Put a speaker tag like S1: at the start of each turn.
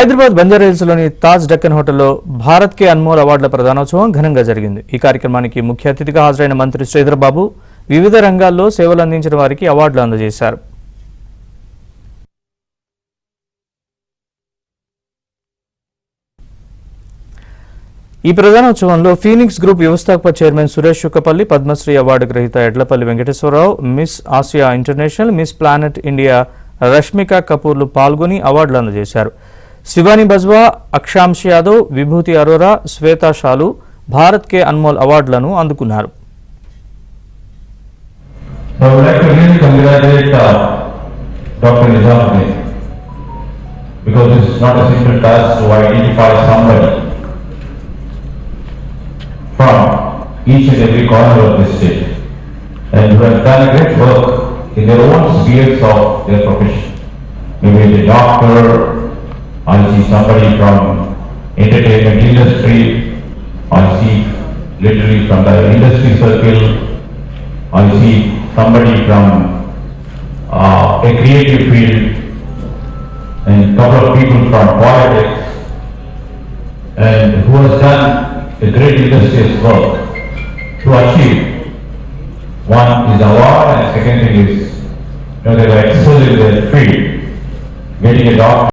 S1: హైదరాబాద్ బంజారాహిల్స్లోని తాజ్ డక్కన్ హోటల్లో భారత్ కే అన్మోల్ అవార్డుల ప్రదానోత్సవం ఘనంగా జరిగింది. ఈ కార్యక్రమానికి ముఖ్య అతిథిగా హాజరైన మంత్రి శ్రీధర్ బాబు వివిధ రంగాల్లో సేవలు అందించిన వారికి అవార్డులు అందజేశారు. ఈ ప్రదానోత్సవంలో ఫీనిక్స్ గ్రూప్ వ్యవస్థాపక చైర్మన్ సురేష్ చుక్కపల్లి, పద్మశ్రీ అవార్డు గ్రహీత Edlapalli Venkateswararao, miss Asia international, miss planet India Rashmika కపూర్లు పాల్గొని అవార్డులు అందజేశారు. శివాని బజ్వా, అక్షాంశ్ యాదవ్, విభూతి అరోరా, శ్వేతా షాలు భారత్ కే అన్మోల్ అవార్డులను అందుకున్నారు.
S2: From each and every corner of this state, and who have done a great work in their own spheres of their profession. Maybe the doctor, I see somebody from entertainment industry, I see literally from the industry circle, I see somebody from a creative field, and a couple of people from politics, and who has done a great industrious work to achieve. One is award, and second thing is they were excelled in their field, getting a doctor.